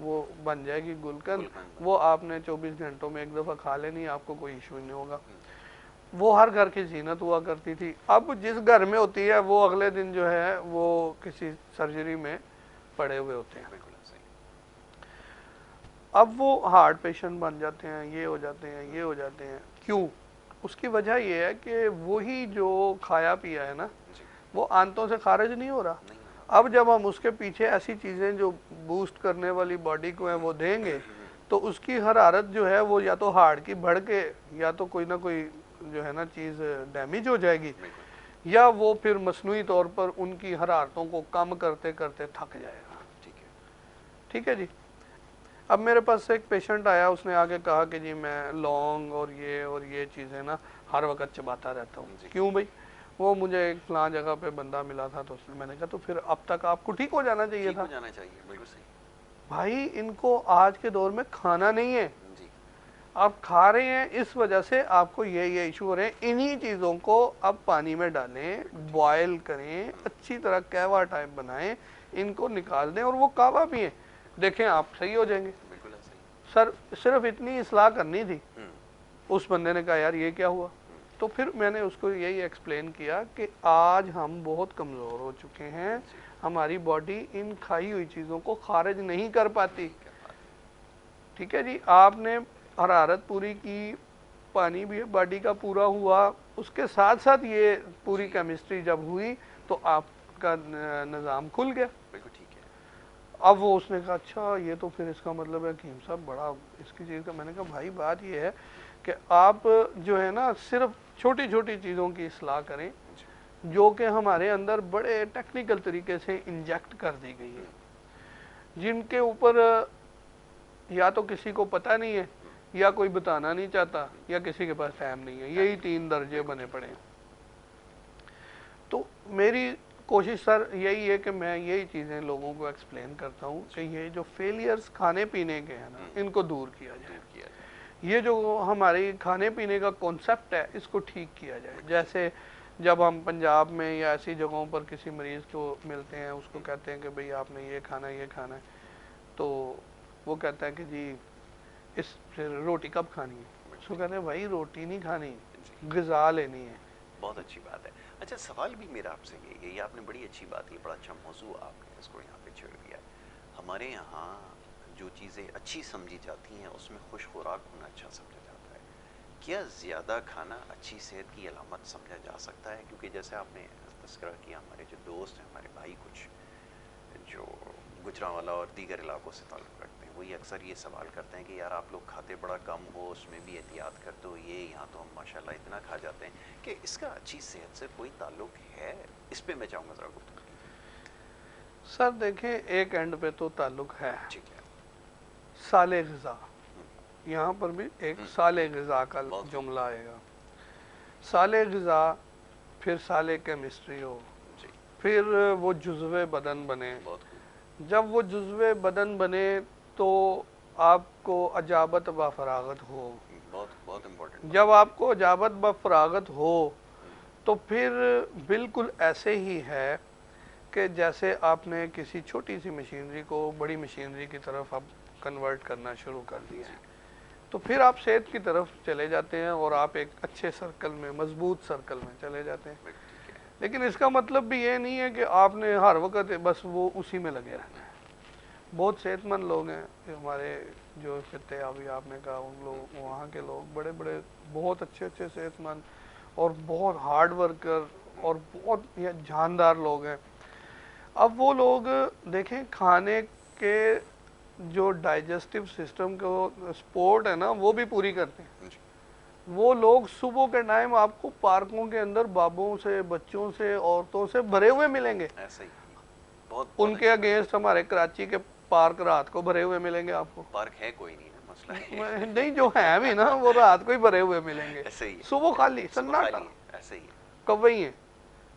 وہ بن جائے گی گلقند، وہ آپ نے 24 گھنٹوں میں ایک دفعہ کھا لینی، آپ کو کوئی ایشو نہیں ہوگا. وہ ہر گھر کی زینت ہوا کرتی تھی. اب جس گھر میں ہوتی ہے وہ اگلے دن جو ہے وہ کسی سرجری میں پڑے ہوئے ہوتے ہیں. اب وہ ہارٹ پیشنٹ بن جاتے ہیں، یہ ہو جاتے ہیں، یہ ہو جاتے ہیں. کیوں؟ اس کی وجہ یہ ہے کہ وہی جو کھایا پیا ہے نا وہ آنتوں سے خارج نہیں ہو رہا. اب جب ہم اس کے پیچھے ایسی چیزیں جو بوسٹ کرنے والی باڈی کو ہیں وہ دیں گے تو اس کی حرارت جو ہے وہ یا تو ہارٹ کی بڑھ کے یا تو کوئی نہ کوئی جو ہے نا چیز ڈیمیج ہو جائے گی، یا وہ پھر مصنوعی طور پر ان کی حرارتوں کو کم کرتے کرتے تھک جائے گا. ٹھیک ہے جی. اب میرے پاس ایک پیشنٹ آیا، اس نے آگے کہا کہ جی میں لونگ اور یہ چیزیں نا ہر وقت چباتا رہتا ہوں. کیوں بھائی؟ وہ مجھے ایک فلاں جگہ پہ بندہ ملا تھا تو میں نے کہا تو پھر اب تک آپ کو ٹھیک ہو جانا چاہیے تھا. بھائی ان کو آج کے دور میں کھانا نہیں ہے، آپ کھا رہے ہیں اس وجہ سے آپ کو یہ ایشو ہو رہے ہیں. انہی چیزوں کو اب پانی میں ڈالیں، بوائل کریں، اچھی طرح کہوا ٹائپ بنائیں، ان کو نکال دیں اور وہ کہوا پئیں، دیکھیں آپ صحیح ہو جائیں گے. سر صرف اتنی اصلاح کرنی تھی. اس بندے نے کہا یار یہ کیا ہوا؟ تو پھر میں نے اس کو یہی ایکسپلین کیا کہ آج ہم بہت کمزور ہو چکے ہیں، ہماری باڈی ان کھائی ہوئی چیزوں کو خارج نہیں کر پاتی. ٹھیک ہے جی. آپ نے حرارت پوری کی، پانی بھی باڈی کا پورا ہوا، اس کے ساتھ ساتھ یہ پوری کیمسٹری جب ہوئی تو آپ کا نظام کھل گیا. اب وہ اس نے کہا اچھا یہ تو پھر اس کا مطلب ہے حکیم صاحب بڑا اس کی چیز کا. میں نے کہا بھائی بات یہ ہے کہ آپ جو ہے نا صرف چھوٹی چھوٹی چیزوں کی اصلاح کریں جو کہ ہمارے اندر بڑے ٹیکنیکل طریقے سے انجیکٹ کر دی گئی ہے، جن کے اوپر یا تو کسی کو پتہ نہیں ہے، یا کوئی بتانا نہیں چاہتا، یا کسی کے پاس ٹائم نہیں ہے. یہی 3 درجے بنے پڑے ہیں. تو میری کوشش سر یہی ہے کہ میں یہی چیزیں لوگوں کو ایکسپلین کرتا ہوں کہ یہ جو فیلیئرز کھانے پینے کے ہیں نا ان کو دور کیا جائے. یہ جو ہماری کھانے پینے کا کانسیپٹ ہے اس کو ٹھیک کیا جائے. جیسے جب ہم پنجاب میں یا ایسی جگہوں پر کسی مریض کو ملتے ہیں، اس کو کہتے ہیں کہ بھئی آپ نے یہ کھانا ہے، تو وہ کہتا ہے کہ جی اس پھر روٹی کب کھانی ہے؟ اس کو کہتے ہیں بھائی روٹی نہیں کھانی، غذا لینی ہے. بہت اچھی بات ہے. اچھا سوال بھی میرا آپ سے یہ آپ نے بڑی اچھی بات کی، بڑا اچھا موضوع آپ نے اس کو یہاں پہ چھیڑ دیا ہے. ہمارے یہاں جو چیزیں اچھی سمجھی جاتی ہیں اس میں خوش خوراک ہونا اچھا سمجھا جاتا ہے. کیا زیادہ کھانا اچھی صحت کی علامت سمجھا جا سکتا ہے؟ کیونکہ جیسے آپ نے تذکرہ کیا ہمارے جو دوست ہیں، ہمارے بھائی کچھ جو گجرانوالا اور دیگر علاقوں سے تعلق رکھتے ہیں، وہی اکثر یہ سوال کرتے ہیں کہ یار آپ لوگ کھاتے بڑا کم ہو، اس میں بھی احتیاط کرتے ہو، یہاں تو ہم ماشاءاللہ اتنا کھا جاتے ہیں. کہ اس کا اچھی صحت سے کوئی تعلق ہے؟ اس پہ میں چاہوں گا ذرا گفتگو. سر دیکھیں ایک اینڈ پہ تو تعلق ہے. ٹھیک ہے. سال غذا، یہاں پر بھی ایک سال غذا کا جملہ آئے گا. سال غذا، پھر سال کیمسٹری ہو، پھر وہ جزو بدن بنے. جب وہ جزو بدن بنے تو آپ کو اجابت و فراغت ہو. بہت امپورٹنٹ. جب آپ کو اجابت و فراغت ہو تو پھر بالکل ایسے ہی ہے کہ جیسے آپ نے کسی چھوٹی سی مشینری کو بڑی مشینری کی طرف اب کنورٹ کرنا شروع کر دیا ہے، تو پھر آپ صحت کی طرف چلے جاتے ہیں اور آپ ایک اچھے سرکل میں، مضبوط سرکل میں چلے جاتے ہیں. لیکن اس کا مطلب بھی یہ نہیں ہے کہ آپ نے ہر وقت بس وہ اسی میں لگے رہنا ہے. بہت صحت مند لوگ ہیں ہمارے جو خطے ابھی آپ نے کہا، ان لوگ وہاں کے لوگ بڑے بڑے بہت اچھے صحت مند اور بہت ہارڈ ورکر اور بہت جاندار لوگ ہیں. اب وہ لوگ دیکھیں کھانے کے جو ڈائجسٹو سسٹم کو سپورٹ ہے نا وہ بھی پوری کرتے ہیں. وہ لوگ صبح کے ٹائم آپ کو پارکوں کے اندر بابوں سے، بچوں سے، عورتوں سے بھرے ہوئے ملیں گے. ان کے اگینسٹ ہمارے کراچی کے پارک رات کو بھرے ہوئے ملیں گے. آپ کو پارک ہے کوئی نہیں نا، مسئلہ نہیں جو ہیں بھی نا وہ رات کو ہی بھرے ہوئے ملیں گے. صبح خالی سناٹا، ایسے ہی کوئی ہیں.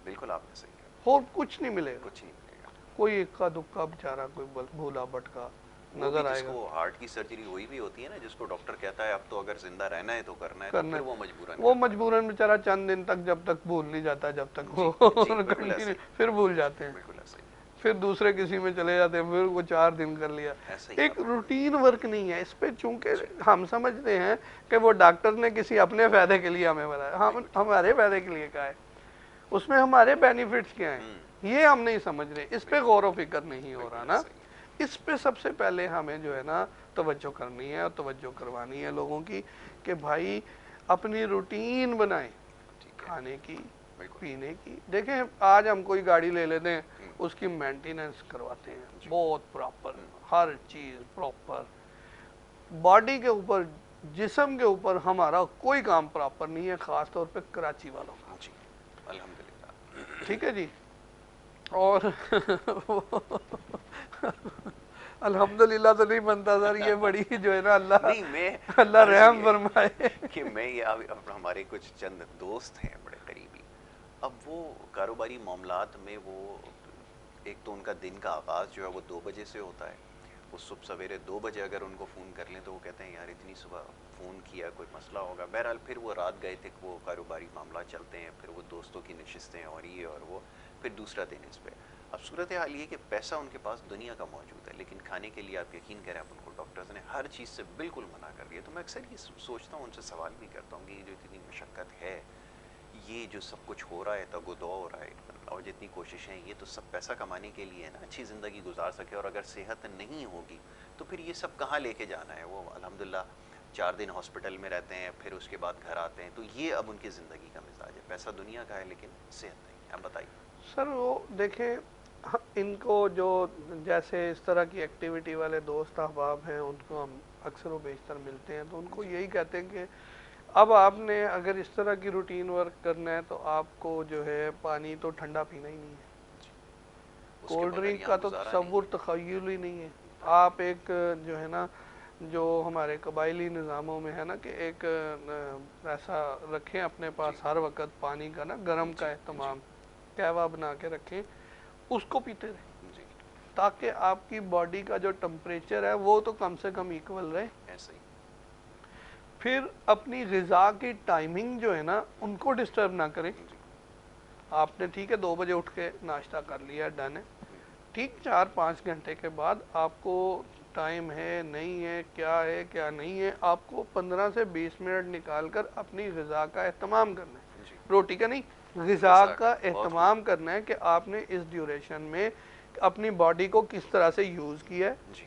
بالکل آپ نے صحیح کہا. اور کچھ نہیں ملے گا، کچھ نہیں ملے گا. کوئی اکا دکا بیچارہ کوئی بھولا بٹکا نظر آئے گا. جس کو ہارٹ کی سرجری ہوئی بھی ہوتی ہے نا، جس کو ڈاکٹر کہتا ہے اب تو اگر زندہ رہنا ہے تو کرنا ہے، تو پھر وہ مجبوراً بیچارہ چند دن تک جب تک بھول نہیں جاتا، جب تک وہ پھر بھول جاتے ہیں. پھر دوسرے کسی میں چلے جاتے ہیں، پھر وہ 4 دن کر لیا. ایک روٹین ورک نہیں ہے اس پہ. چونکہ ہم سمجھتے ہیں کہ وہ ڈاکٹر نے کسی اپنے فائدے کے لیے ہمیں بتایا، ہمارے فائدے کے لیے کہا ہے، اس میں ہمارے بینیفٹس کیا ہیں یہ ہم نہیں سمجھ رہے. اس پہ غور و فکر نہیں ہو رہا نا. اس پہ سب سے پہلے ہمیں جو ہے نا توجہ کرنی ہے اور توجہ کروانی ہے لوگوں کی کہ بھائی اپنی روٹین بنائیں کھانے کی پینے کی. دیکھیں آج ہم کوئی گاڑی لے لیتے ہیں، اس کی مینٹیننس کرواتے ہیں بہت پراپر، ہر چیز پراپر. باڈی کے اوپر، جسم کے اوپر ہمارا کوئی کام پراپر نہیں ہے، خاص طور پہ کراچی والوں کا. الحمدللہ. ٹھیک ہے جی. اور الحمدللہ تو نہیں بنتا سر، یہ بڑی جو ہے نا اللہ رحم فرمائے کہ میں یہ ہمارے کچھ چند دوست ہیں بڑے قریبی، اب وہ کاروباری معاملات میں وہ ایک تو ان کا دن کا آغاز جو ہے وہ 2 بجے سے ہوتا ہے. وہ صبح سویرے 2 بجے اگر ان کو فون کر لیں تو وہ کہتے ہیں یار اتنی صبح فون کیا، کوئی مسئلہ ہوگا. بہرحال پھر وہ رات گئے تھے، وہ کاروباری معاملات چلتے ہیں، پھر وہ دوستوں کی نشستیں اور یہ اور وہ، پھر دوسرا دن اس پہ. اب صورتحال یہ کہ پیسہ ان کے پاس دنیا کا موجود ہے، لیکن کھانے کے لیے آپ یقین کریں اب ان کو ڈاکٹرز نے ہر چیز سے بالکل منع کر دیا. تو میں اکثر یہ سوچتا ہوں، ان سے سوال بھی کرتا ہوں کہ یہ جو اتنی مشقت ہے، یہ جو سب کچھ ہو رہا ہے، تگ و دو ہو رہا ہے، اور جتنی کوششیں، یہ تو سب پیسہ کمانے کے لیے نا، اچھی زندگی گزار سکے. اور اگر صحت نہیں ہوگی تو پھر یہ سب کہاں لے کے جانا ہے؟ وہ الحمدللہ 4 دن ہاسپٹل میں رہتے ہیں، پھر اس کے بعد گھر آتے ہیں. تو یہ اب ان کی زندگی کا مزاج ہے. پیسہ دنیا کا ہے لیکن صحت نہیں ہے. اب بتائیے سر. وہ دیکھیں ان کو جو جیسے اس طرح کی ایکٹیویٹی والے دوست احباب ہیں، ان کو ہم اکثر و بیشتر ملتے ہیں، تو ان کو یہی کہتے ہیں کہ اب آپ نے اگر اس طرح کی روٹین ورک کرنا ہے تو آپ کو جو ہے پانی تو ٹھنڈا پینا ہی نہیں ہے، کولڈ ڈرنک کا تو تصور تخیل ہی نہیں ہے. آپ ایک جو ہے نا، جو ہمارے قبائلی نظاموں میں ہے نا کہ ایک ایسا رکھیں اپنے پاس ہر وقت پانی کا نا گرم کا اہتمام، کہوا بنا کے رکھیں، اس کو پیتے رہیں تاکہ آپ کی باڈی کا جو ٹمپریچر ہے وہ تو کم سے کم ایکول رہے. پھر اپنی غذا کی ٹائمنگ جو ہے نا ان کو ڈسٹرب نہ کریں. آپ نے ٹھیک ہے 2 بجے اٹھ کے ناشتہ کر لیا، ڈن ہے، ٹھیک 4-5 گھنٹے کے بعد آپ کو ٹائم ہے نہیں ہے، کیا نہیں ہے، آپ کو 15 سے 20 منٹ نکال کر اپنی غذا کا اہتمام کرنا ہے. روٹی کا نہیں، غذا کا اہتمام کرنا ہے کہ آپ نے اس ڈیوریشن میں اپنی باڈی کو کس طرح سے یوز کیا ہے،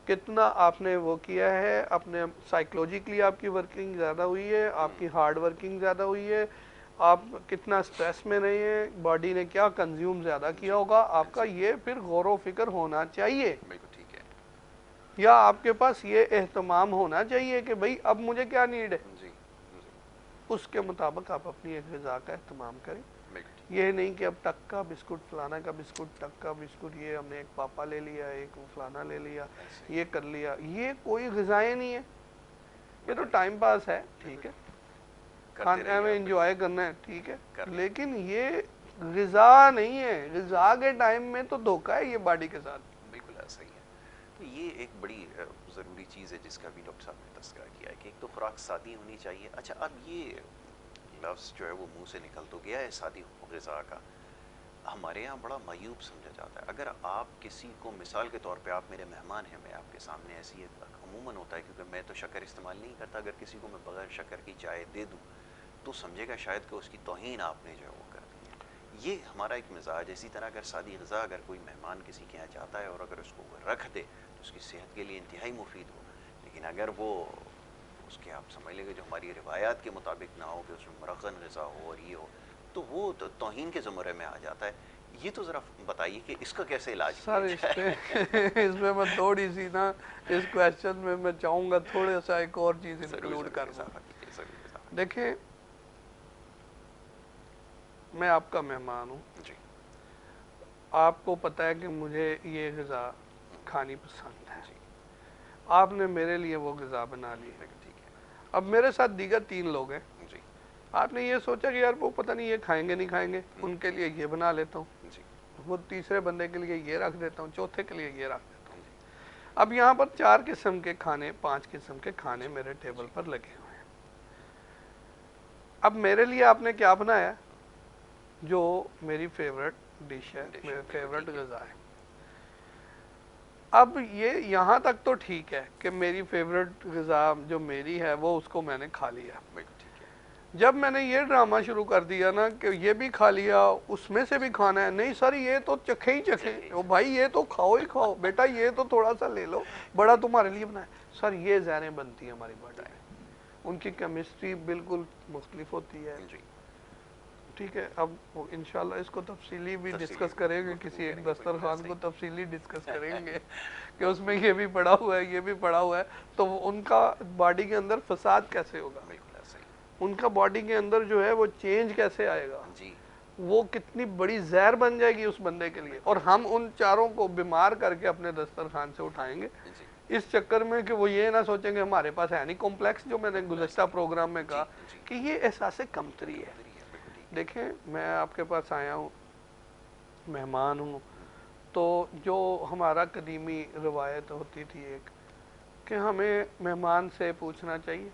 کتنا آپ نے وہ کیا ہے، اپنے سائیکولوجیکلی آپ کی ورکنگ زیادہ ہوئی ہے، آپ کی ہارڈ ورکنگ زیادہ ہوئی ہے، آپ کتنا سٹریس میں رہے ہیں، باڈی نے کیا کنزیوم زیادہ کیا ہوگا آپ کا. یہ پھر غور و فکر ہونا چاہیے، یا آپ کے پاس یہ اہتمام ہونا چاہیے کہ بھئی اب مجھے کیا نیڈ ہے، اس کے مطابق آپ اپنی ایک غذا کا اہتمام کریں. یہ نہیں کہ اب ٹک کا بسکٹ، فلانا کا بسکٹ، ٹک کا بسکٹ، یہ ہم نے ایک پاپا لے لیا، ایک فلانا لے لیا، یہ کر لیا. یہ کوئی غذائیں نہیں ہے، یہ تو ٹائم پاس ہے. ٹھیک ہے، کھانے میں انجوائے کرنا ہے، ٹھیک ہے، لیکن یہ غذا نہیں ہے. غذا کے ٹائم میں تو دھوکہ ہے یہ باڈی کے ساتھ. بالکل ایسا ہی ہے. تو یہ ایک بڑی ضروری چیز ہے جس کا بھی ڈاکٹر صاحب نے تذکرہ کیا ہے کہ ایک تو خوراک سادی ہونی چاہیے. اچھا اب یہ لفظ جو ہے وہ منہ سے نکل تو گیا ہے سادی غذا کا، ہمارے یہاں بڑا معیوب سمجھا جاتا ہے. اگر آپ کسی کو، مثال کے طور پہ آپ میرے مہمان ہیں، میں آپ کے سامنے ایسی عموماً ہوتا ہے کیونکہ میں تو شکر استعمال نہیں کرتا، اگر کسی کو میں بغیر شکر کی چائے دے دوں تو سمجھے گا شاید کہ اس کی توہین آپ نے جو ہے وہ کر دی ہے. یہ ہمارا ایک مزاج. اسی طرح اگر سادی غذا اگر کوئی مہمان کسی کے یہاں جاتا ہے اور اگر اس کو وہ رکھ دے تو اس کی صحت کے لیے انتہائی مفید ہو، لیکن اگر وہ اس کے آپ سمجھ لیں گے جو ہماری روایات کے مطابق نہ ہو کہ اس میں مرغن غذا ہو اور یہ ہو، تو وہ توہین کے زمرے میں آ جاتا ہے. یہ تو ذرا بتائیے کہ اس کا کیسے علاج کیا جائے؟ سر اس میں میں تھوڑی سی نا اس کویسچن میں چاہوں گا تھوڑا سا ایک اور چیز انکلوڈ کرنا. دیکھیں میں آپ کا مہمان ہوں، آپ کو پتہ ہے کہ مجھے یہ غذا کھانی پسند ہے، آپ نے میرے لیے وہ غذا بنا لی. اب میرے ساتھ دیگر 3 لوگ ہیں، آپ نے یہ سوچا کہ یار وہ پتہ نہیں یہ کھائیں گے نہیں کھائیں گے، ان کے لیے یہ بنا لیتا ہوں، وہ تیسرے بندے کے لیے یہ رکھ دیتا ہوں، چوتھے کے لیے یہ رکھ دیتا ہوں. اب یہاں پر 4 قسم کے کھانے، 5 قسم کے کھانے میرے ٹیبل پر لگے ہوئے ہیں. اب میرے لیے آپ نے کیا بنایا جو میری فیورٹ ڈش ہے، میرے فیورٹ غذا ہے. اب یہ یہاں تک تو ٹھیک ہے کہ میری فیوریٹ غذا جو میری ہے وہ اس کو میں نے کھا لیا. جب میں نے یہ ڈرامہ شروع کر دیا نا کہ یہ بھی کھا لیا اس میں سے بھی کھانا ہے, نہیں سر یہ تو چکھے ہی چکھے, او بھائی یہ تو کھاؤ ہی کھاؤ, بیٹا یہ تو تھوڑا سا لے لو, بڑا تمہارے لیے بنایا. سر یہ زہریں بنتی ہیں ہماری باڈی میں, ان کی کیمسٹری بالکل مختلف ہوتی ہے. ٹھیک ہے, اب انشاءاللہ اس کو تفصیلی بھی ڈسکس کریں گے, کسی ایک دسترخوان کو تفصیلی ڈسکس کریں گے کہ اس میں یہ بھی پڑا ہوا ہے یہ بھی پڑا ہوا ہے, تو ان کا باڈی کے اندر فساد کیسے ہوگا, ان کا باڈی کے اندر جو ہے وہ چینج کیسے آئے گا, وہ کتنی بڑی زہر بن جائے گی اس بندے کے لیے. اور ہم ان چاروں کو بیمار کر کے اپنے دسترخوان سے اٹھائیں گے اس چکر میں کہ وہ یہ نہ سوچیں گے ہمارے پاس ہے نہیں کمپلیکس, جو میں نے گزشتہ پروگرام میں کہا کہ یہ احساس کمتری ہے. دیکھیں میں آپ کے پاس آیا ہوں, مہمان ہوں, تو جو ہمارا قدیمی روایت ہوتی تھی ایک کہ ہمیں مہمان سے پوچھنا چاہیے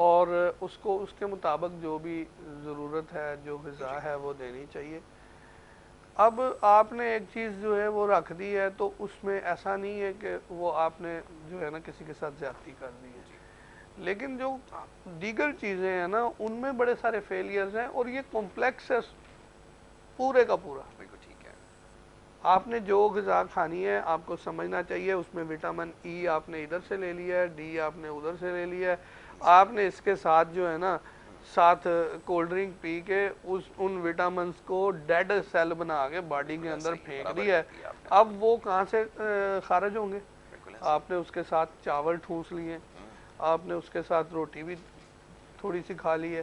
اور اس کو اس کے مطابق جو بھی ضرورت ہے جو غذا ہے وہ دینی چاہیے. اب آپ نے ایک چیز جو ہے وہ رکھ دی ہے تو اس میں ایسا نہیں ہے کہ وہ آپ نے جو ہے نا کسی کے ساتھ زیادتی کر دی ہے, لیکن جو دیگر چیزیں ہیں نا ان میں بڑے سارے فیلیئرز ہیں اور یہ کمپلیکس ہے پورے کا پورا. آپ نے جو غذا کھانی ہے آپ کو سمجھنا چاہیے اس میں وٹامن ای آپ نے ادھر سے لے لیا ہے, ڈی آپ نے ادھر سے لے لیا ہے, آپ نے اس کے ساتھ جو ہے نا ساتھ کولڈ ڈرنک پی کے ان وٹامنز کو ڈیڈ سیل بنا کے باڈی کے اندر پھینک دیا ہے. اب وہ کہاں سے خارج ہوں گے؟ آپ نے اس کے ساتھ چاول ٹھونس لیے, آپ نے اس کے ساتھ روٹی بھی تھوڑی سی کھا لی ہے.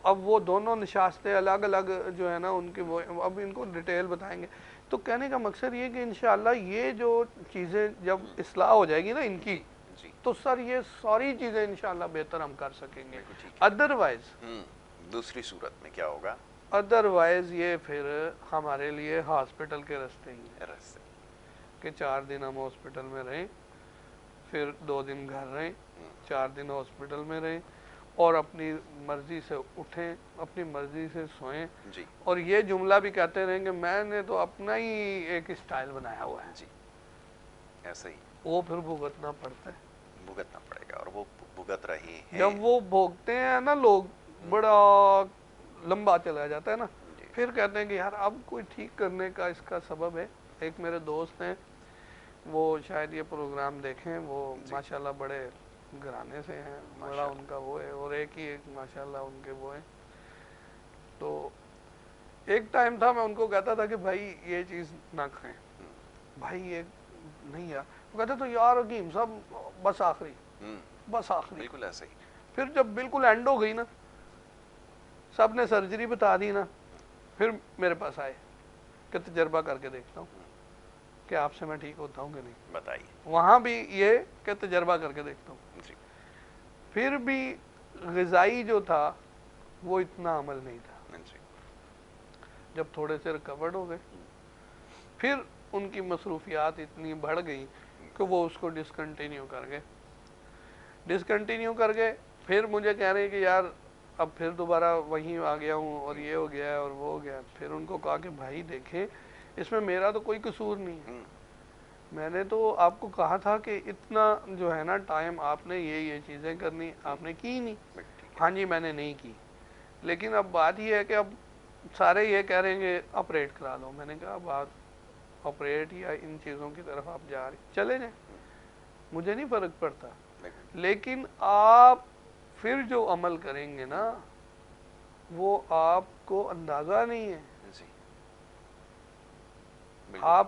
اب وہ دونوں نشاستیں الگ الگ جو ہے نا ان کے, وہ اب ان کو ڈیٹیل بتائیں گے. تو کہنے کا مقصد یہ کہ انشاءاللہ یہ جو چیزیں جب اصلاح ہو جائے گی نا ان کی, تو سر یہ ساری چیزیں انشاءاللہ بہتر ہم کر سکیں گے. ادروائز دوسری صورت میں کیا ہوگا؟ ادروائز یہ پھر ہمارے لیے ہاسپٹل کے رستے ہی ہیں کہ 4 دن ہم ہاسپٹل میں رہیں, پھر 2 دن گھر رہیں, 4 دن ہاسپٹل میں رہیں اور اپنی مرضی سے اٹھیں اپنی مرضی سے سوئیں, اور یہ جملہ بھی کہتے رہیں کہ میں نے تو اپنا ہی ایک اسٹائل بنایا ہوا ہے. ایسا ہی وہ پھر بھگتنا پڑتا ہے, بھگتنا پڑے گا, اور وہ بھگت رہے ہیں. جب وہ بھوگتے ہیں نا لوگ بڑا لمبا چلا جاتا ہے نا, پھر کہتے ہیں کہ یار اب کوئی ٹھیک کرنے کا اس کا سبب ہے. ایک میرے دوست ہیں وہ شاید یہ پروگرام دیکھیں, وہ ماشاءاللہ بڑے گھرانے سے ہیں, بڑا ان کا وہ ہے, اور ایک ہی ایک ماشاءاللہ ان کے وہ ہیں. تو ایک ٹائم تھا میں ان کو کہتا تھا کہ بھائی یہ چیز نہ کھائیں, بھائی یہ نہیں یار, وہ کہتے تو یار حکیم صاحب بس آخری بس آخری. بالکل ایسے ہی. پھر جب بالکل اینڈ ہو گئی نا, سب نے سرجری بتا دی نا, پھر میرے پاس آئے کہ تجربہ کر کے دیکھتا ہوں کہ آپ سے میں ٹھیک ہوتا ہوں کہ نہیں. بتائیے. وہاں بھی یہ کہ تجربہ کر کے دیکھتا ہوں. پھر بھی غذائی جو تھا وہ اتنا عمل نہیں تھا. جب تھوڑے سے ریکورڈ ہو گئے پھر ان کی مصروفیات اتنی بڑھ گئی کہ وہ اس کو ڈسکنٹینیو کر گئے. پھر مجھے کہہ رہے ہیں کہ یار اب پھر دوبارہ وہیں آ گیا ہوں اور یہ ہو گیا ہے اور وہ ہو گیا. پھر ان کو کہا کہ بھائی دیکھیں اس میں میرا تو کوئی قصور نہیں ہے, میں نے تو آپ کو کہا تھا کہ اتنا جو ہے نا ٹائم آپ نے یہ چیزیں کرنی, آپ نے کی نہیں. ہاں جی میں نے نہیں کی, لیکن اب بات یہ ہے کہ اب سارے یہ کہہ رہے ہیں کہ آپریٹ کرا لو. میں نے کہا بات آپریٹ یا ان چیزوں کی طرف آپ جا رہے چلے جائیں, مجھے نہیں فرق پڑتا, لیکن آپ پھر جو عمل کریں گے نا وہ آپ کو اندازہ نہیں ہے. آپ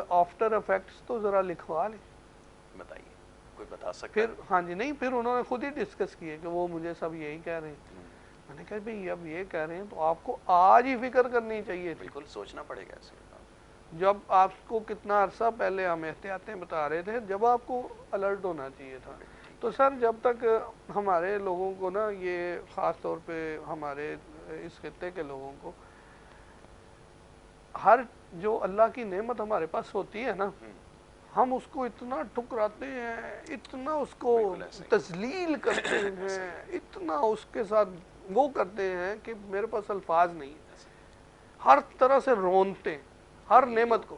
آفٹر افیکٹس تو ذرا لکھوا لیں. بتائیے کوئی بتا سکتا پھر ہاں جی نہیں, پھر انہوں نے خود ہی ڈسکس کیے کہ وہ مجھے سب یہی کہہ رہے ہیں. میں نے کہا بھئی اب یہ کہہ رہے ہیں تو آپ کو آج ہی فکر کرنی چاہیے. بالکل سوچنا پڑے گا ایسے. جب آپ کو کتنا عرصہ پہلے ہم احتیاطیں بتا رہے تھے, جب آپ کو الرٹ ہونا چاہیے تھا. تو سر جب تک ہمارے لوگوں کو نا, یہ خاص طور پہ ہمارے اس خطے کے لوگوں کو, ہر جو اللہ کی نعمت ہمارے پاس ہوتی ہے نا, ہم اس کو اتنا ٹھکراتے ہیں, اتنا اس کو تذلیل کرتے ہیں, اتنا اس کے ساتھ وہ کرتے ہیں کہ میرے پاس الفاظ نہیں. ہر طرح سے رونتے ہر نعمت کو.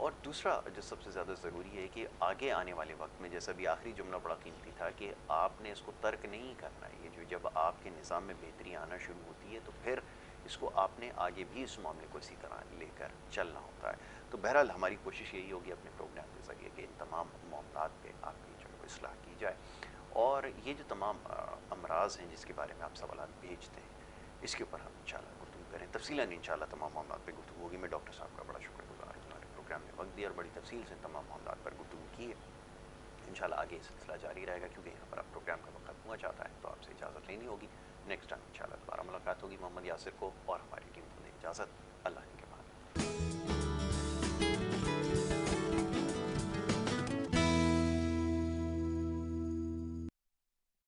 اور دوسرا جو سب سے زیادہ ضروری ہے کہ آگے آنے والے وقت میں، جیسا بھی آخری جملہ بڑا قیمتی تھا کہ آپ نے اس کو ترک نہیں کرنا ہے، یہ جو جب آپ کے نظام میں بہتری آنا شروع ہوتی ہے تو پھر اس کو آپ نے آگے بھی اس معاملے کو اسی طرح لے کر چلنا ہوتا ہے. تو بہرحال ہماری کوشش یہی ہوگی اپنے پروگرام کے ذریعے کہ ان تمام معاملات پہ آپ کی جو ہے اصلاح کی جائے. اور یہ جو تمام امراض ہیں جس کے بارے میں آپ سوالات بھیجتے ہیں، اس کے اوپر ہم انشاءاللہ گفتگو کریں تفصیلاً، انشاءاللہ تمام معاملات پہ گفتگو ہوگی. میں ڈاکٹر صاحب کا بڑا شکر گزار ہوں، انہوں نے پروگرام میں وقت دیا اور بڑی تفصیل سے تمام معاملات پر گفتگو کی ہے. انشاءاللہ آگے یہ سلسلہ جاری رہے گا، کیونکہ یہاں پر اب پروگرام کا وقت ختم ہوا چاہتا ہے، تو آپ سے اجازت لینی ہوگی. نیکسٹ ٹائم انشاءاللہ دوبارہ ملاقات ہوگی. محمد یاسر کو اور ہماری ٹیم کو دیں اجازت. اللہ کے بعد.